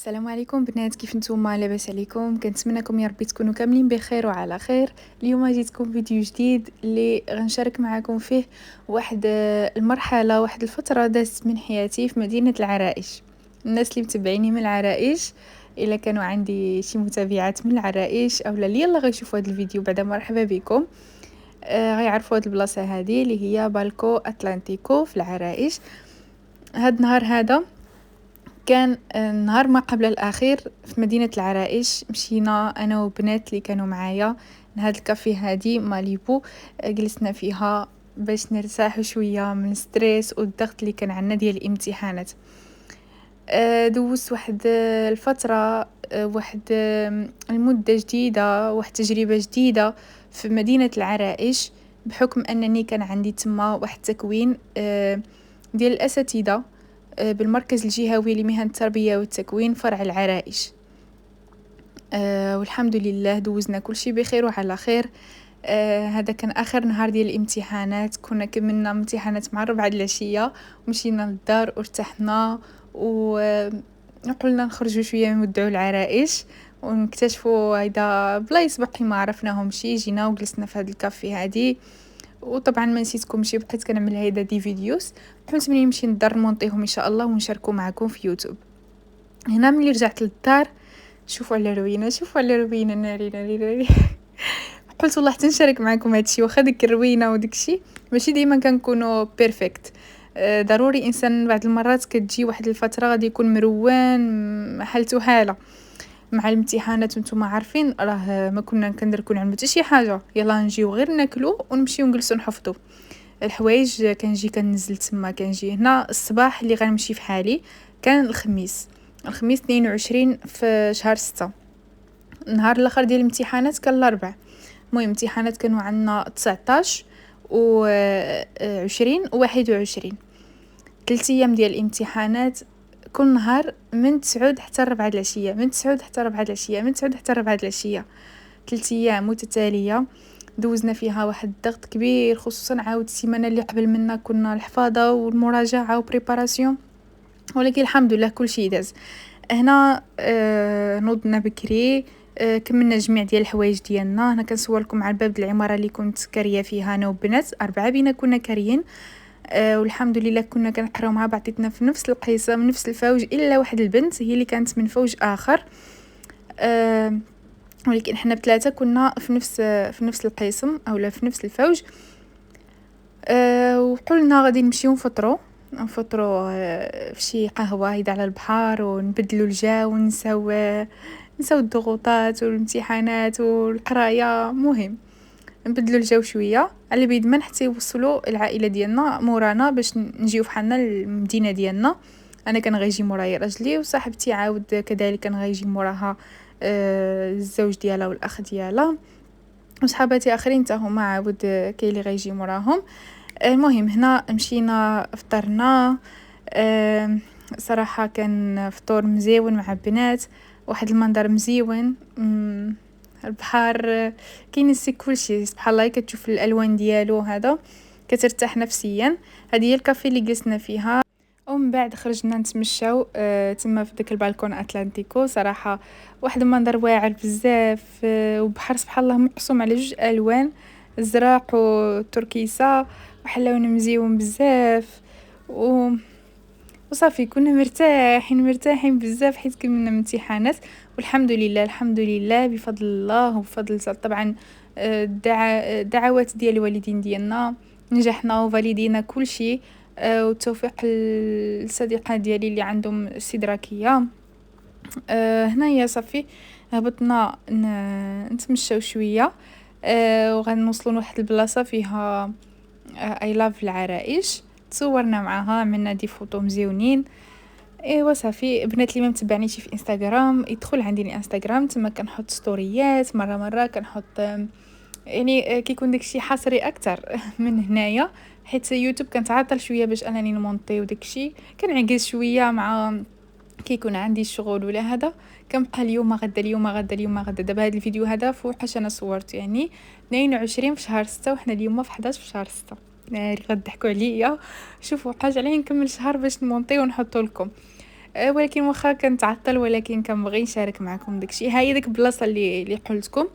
السلام عليكم بنات، كيف نتوما؟ لاباس عليكم؟ كنتمنىكم يا ربي تكونوا كاملين بخير وعلى خير. اليوم جيتكم فيديو جديد اللي غنشارك معكم فيه واحد المرحله، واحد الفتره دازت من حياتي في مدينه العرائش. الناس اللي متبعيني من العرائش، الا كانوا عندي شي متابعات من العرائش او لا يلا غيشوفوا هذا الفيديو بعدا مرحبا بكم. غيعرفوا هذه البلاصه هذه اللي هي بالكو اتلانتيكو في العرائش. هاد النهار هذا كان النهار ما قبل الأخير في مدينة العرائش. مشينا أنا وبنات اللي كانوا معايا لهاد الكافي هادي ماليبو. جلسنا فيها باش نرتاح شوية من ستريس والضغط اللي كان عندنا ديال الامتحانات. دوزت واحد الفترة، واحد المدة جديدة، واحد تجربة جديدة في مدينة العرائش، بحكم أنني كان عندي تما واحد التكوين ديال الأساتذة بالمركز الجهوي لمهن التربية والتكوين فرع العرائش. والحمد لله دوزنا كل شيء بخير وعلى خير. هذا كان آخر نهار ديال الامتحانات، كنا كملنا امتحانات مع 4 العشية ومشينا للدار وارتحنا وقلنا نخرجوا شوية نودعوا العرائش ونكتشفوا هيدا بلايص باقي ما عرفناهمش. جينا وجلسنا في هذا الكافي هادي، وطبعا ما نسيتكمش، بقيت كنعمل هيدا دي فيديوز حيت ملي نمشي للدار نمونطيهم ان شاء الله ونشاركو معكم في يوتيوب. هنا ملي رجعت للدار، شوفوا على روينه، شوفوا على روينه، ناري ناري ناري. قلت والله حتى نشارك معكم هادشي، واخا ديك الروينه وداكشي ماشي ديما كنكونوا بيرفكت. ضروري انسان بعض المرات كتجي واحد الفتره غادي يكون مروان حالته حاله مع الامتحانات. وانتم عارفين راه ما كنا كندركو نعملو حتى شي حاجه، يلا نجيو غير ناكلو ونمشيو نجلسو نحفظو الحوايج. كنجي كنزل تما، كنجي هنا الصباح اللي غنمشي في حالي كان الخميس 22 في شهر 6. النهار الاخر ديال الامتحانات كان الاربع. المهم امتحانات كانوا عندنا 19 و 20 و 21، 3 ايام ديال الامتحانات. كل نهار من 9 حتى 4 العشيه، من 9 حتى 4 العشيه، من 9 حتى 4 العشيه، 3 ايام متتاليه دوزنا فيها واحد الضغط كبير. خصوصا عاود السيمانه اللي قبل منا كنا الحفاظه والمراجعه وبريباراسيون، ولكن الحمد لله كل شيء داز. هنا نوضنا بكري، كملنا جميع ديال الحوايج ديالنا. هنا كنصور لكم على الباب ديال العماره اللي كنت كاريه فيها انا وبنات، 4 بينا كنا كاريين. والحمد لله كنا كنقراو مع بعضياتنا في نفس القسم، نفس الفوج، الا واحد البنت هي اللي كانت من فوج اخر. ولكن احنا بثلاثه كنا في نفس القسم اولا في نفس الفوج. وقلنا غادي نمشيو نفطروا في شي قهوه هيدا على البحر ونبدلوا الجو ونساو الضغوطات والامتحانات والقرايه. مهم نبدلوا الجو شويه على بيد من حتى يوصلوا العائله ديالنا مورانا باش نجيو فحالنا المدينه ديالنا. انا كان غيجي مورايا راجلي، وصاحبتي عاود كذلك كان غيجي موراها الزوج ديالها والاخ ديالها، وصحاباتي اخرين حتى هما عاود كاين اللي غيجي موراهم. المهم هنا مشينا فطرنا. صراحه كان فطور مزيون مع بنات، واحد المنظر مزيون. البحر كينسي كلشي، سبحان الله كتشوف الالوان ديالو، هذا كترتاح نفسيا. هذه هي الكافي اللي جلسنا فيها، ومن بعد خرجنا نتمشاو تما في داك البالكون اتلانتيكو. صراحه واحد المنظر واعر بزاف، وبحر سبحان الله مقسوم على جوج الوان، الزرق والتركيسه، واحد اللون مزيون بزاف. وصافي كنا مرتاحين بزاف حيت كملنا امتحانات. والحمد لله الحمد لله بفضل الله وبفضل طبعا الدعوات ديال الوالدين ديالنا نجحنا وفاليدينا كل شيء. والتوفيق الصديقات ديالي اللي عندهم استدراكيه. هنايا صافي هبطنا نتمشاو شويه، وغنوصلوا لواحد البلاصه فيها اي لاف العرائش. تصورنا معاها، عملنا دي فوتو مزيونين. ايوا صافي بنات اللي ما متبعنيش في انستغرام يدخل عندي الانستغرام، تما كنحط ستوريات مره كنحط يعني كيكون داكشي حصري اكثر من هنايا، حيت يوتيوب كنتعطل شويه باش انني نمونطي وداكشي، كنعجز شويه مع كيكون عندي الشغل ولا هذا. كنبقى اليوم غدا اليوم غدا اليوم غدا. دابا هذا الفيديو هذا فوحاش انا صورت يعني 22 في شهر 6 وحنا اليوم في 11 في شهر 6. ناري غضحكوا عليا، شوفوا حاجه عليه نكمل شهر باش نمونطي ونحطو لكم. ولكن واخا كنتعطل ولكن كنبغي نشارك معكم داكشي. ها هي ديك البلاصه اللي قلتكم.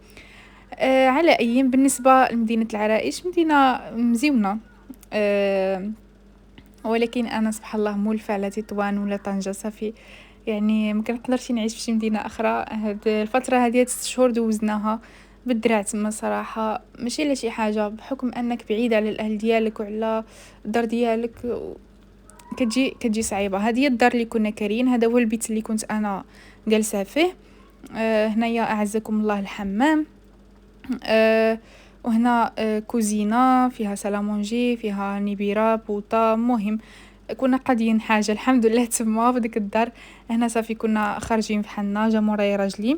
على اي بالنسبه لمدينه العرائش، مدينه مزيونه، ولكن انا سبحان الله مولفه على تطوان ولا طنجة صافي. يعني ما كنقدرش نعيش في شي مدينه اخرى. هاد الفتره هذه 6 شهور دوزناها بالدرع تما صراحه، ماشي لا شي حاجه، بحكم انك بعيد على الاهل ديالك وعلى الدار ديالك، كتجي صعيبه. هذه هي الدار اللي كنا كارين، هذا هو البيت اللي كنت انا جالسه فيه. هنايا اعزكم الله الحمام. وهنا كوزينه فيها سالامونجي، فيها نيبيرا بوطه. مهم كنا قادين حاجه الحمد لله تما في ديك الدار. هنا صافي كنا خارجين بحالنا، جا موراي راجلي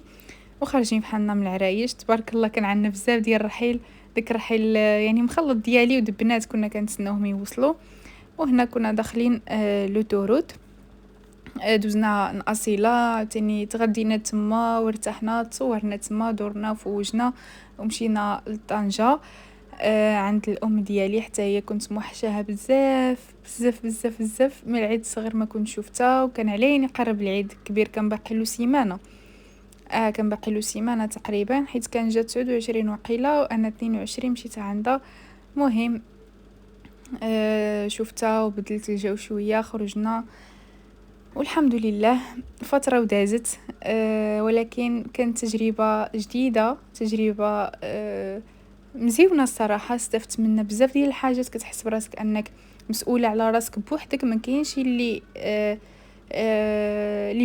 وخارجين بحالنا من العرايش. تبارك الله كان عندنا بزاف ديال الرحيل، داك الرحيل يعني مخلط ديالي ودبنات كنا كنتسناوهم يوصلوا. وهنا كنا داخلين لوتوروت. دوزنا نأصيلة تاني، تغدينا تما وارتحنا، تصورنا تما، دورنا وفوجنا ومشينا لطنجة عند الام ديالي. حتى هي كنت موحشاها بزاف بزاف بزاف بزاف من العيد الصغير ما كنت شفتها، وكان عليني قرب العيد الكبير، كان باقي له سيمانه. كان باقي له سيمانه تقريبا، حيت كان جات 29 وقيله وانا 22 مشيت عندها. مهم شفتها وبدلت الجو شويه، خرجنا والحمد لله فترة ودازت. ولكن كانت تجربة جديدة، تجربة مزيونة الصراحة. استفدت منها بزاف ديال الحاجات، كتحس براسك انك مسؤولة على راسك بوحدك، ما كاينش اللي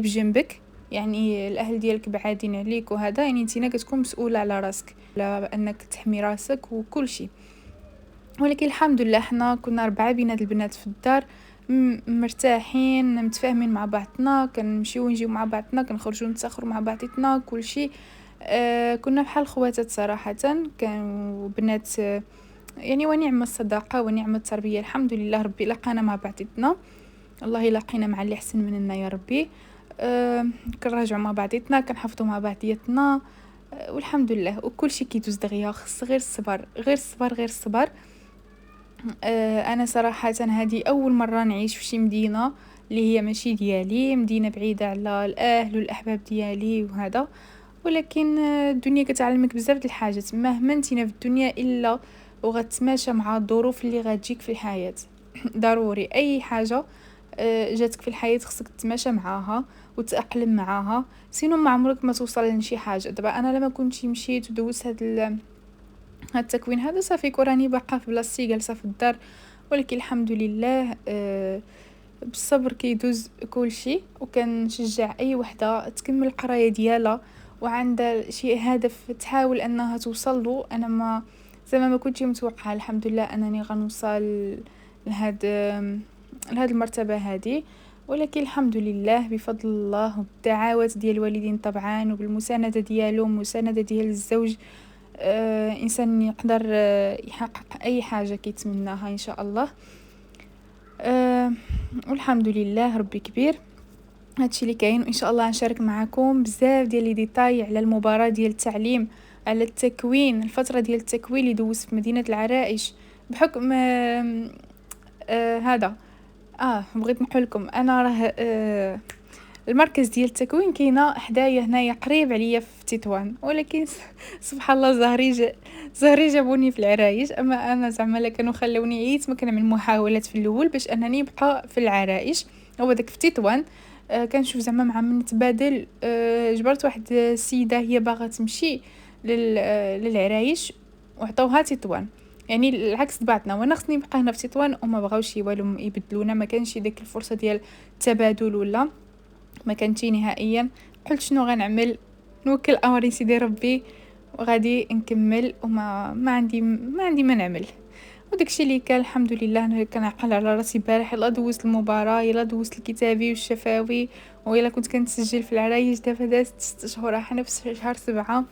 بجنبك، يعني الاهل ديالك بعادين عليك وهذا، يعني انتينا كتكون مسؤولة على راسك، على انك تحمي راسك وكل شيء. ولكن الحمد لله حنا كنا 4 بينات البنات في الدار، مرتاحين متفاهمين مع بعضنا، كنمشيو ونجيو مع بعضنا، كنخرجوا نتساخروا مع بعضنا كل شيء. كنا بحال خواتات صراحه، كانوا بنات. يعني ونعم الصداقه ونعم التربيه، الحمد لله ربي لقانا مع بعضنا. الله يلاقينا مع اللي احسن مننا يا ربي. كنراجعوا مع بعضنا، كنحفظوا مع بعضياتنا، والحمد لله. وكل شيء كيدوز دغيا، خص غير الصبر غير الصبر غير الصبر. انا صراحه هذه اول مره نعيش في شي مدينه اللي هي ماشي ديالي، مدينه بعيده على الاهل والاحباب ديالي وهذا. ولكن الدنيا كتعلمك بزاف د الحاجات، مهما انتينا في الدنيا الا وغتماشى مع الظروف اللي غتجيك في الحياه. ضروري اي حاجه جاتك في الحياه خصك تتماشى معاها وتأقلم معاها، سينو ما عمرك ما توصل لشي حاجه. دابا انا لما كنت مشيت ودوزت هاد التكوين هذا، صافي كوراني باقا في بلاصتي جالسه في الدار. ولكن الحمد لله بالصبر كيدوز كل شيء. وكنشجع اي وحده تكمل القرايه ديالها وعندها شي هدف تحاول انها توصل له. انا ما زعما ما كنتش متوقعه الحمد لله انني غنوصل لهاد المرتبه هذه، ولكن الحمد لله بفضل الله وبالدعوات ديال الوالدين طبعا، وبالمسانده ديالهم ومسانده ديال الزوج. انسان يقدر يحقق اي حاجه كيتمناها ان شاء الله. والحمد لله ربي كبير. هادشي اللي كاين، وان شاء الله نشارك معكم بزاف ديال لي ديتاي على المباراه ديال التعليم، على التكوين، الفتره ديال التكوين اللي دوزت في مدينه العرائش بحكم هذا. بغيت نقول لكم انا راه المركز ديال التكوين كاينه حدايا هنايا قريب عليا في تطوان، ولكن سبحان الله زهري جابوني في العرايش. اما انا زعما لا كانوا خلوني عييت ما كنعمل محاولات في الاول باش انني نبقى في العرائش. هو داك في تطوان كنشوف زعما مع من نتبادل. جبرت واحد السيده هي باغا تمشي للعرايش وعطاوها تطوان، يعني العكس بعضنا، وانا خصني نبقى هنا في تطوان وما بغاوش والو يبدلونا، ما كانش داك الفرصه ديال التبادل ولا ما كانتش نهائيا. قلت شنو غنعمل، نوكل امري سيدي ربي وغادي نكمل، وما عندي ما نعمل. وداكشي اللي كان الحمد لله. انا كنعقل على راسي البارح يلا دوزت المباراه، يلا دوزت الكتابي والشفاوي، ويلا كنت كنتسجل في العرايش. دابا دازت 6 شهور، حنا في شهر 7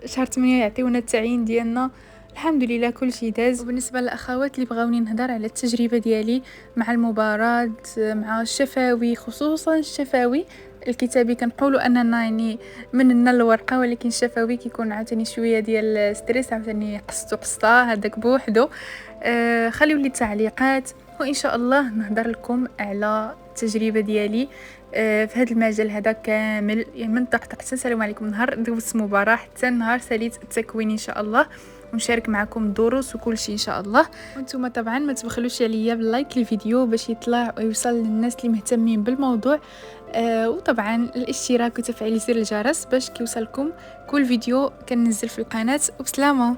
شهر 8 يعطيونا التعيين ديالنا. الحمد لله كل شيء داز. وبالنسبه للاخوات اللي بغاوني نهضر على التجربه ديالي مع المباراه مع الشفاوي، خصوصا الشفاوي الكتابي كنقولوا اننا يعني مننا الورقه، ولكن الشفاوي كيكون عاوتاني شويه ديال ستريس، عاوتاني قسطه هذاك بوحدو. خليوا لي التعليقات وان شاء الله نهضر لكم على التجربه ديالي في هذا المجال هذا كامل، يعني من طقطق حتى السلام عليكم، نهار دوزت مباراه حتى نهار ساليت التكوين ان شاء الله، ونشارك معكم الدروس وكل شيء ان شاء الله. وانتم طبعا ما تبخلوش عليا باللايك الفيديو باش يطلع ويوصل للناس اللي مهتمين بالموضوع، وطبعا الاشتراك وتفعيل زر الجرس باش كيوصلكم كل فيديو كننزل في القناه. وبسلامه.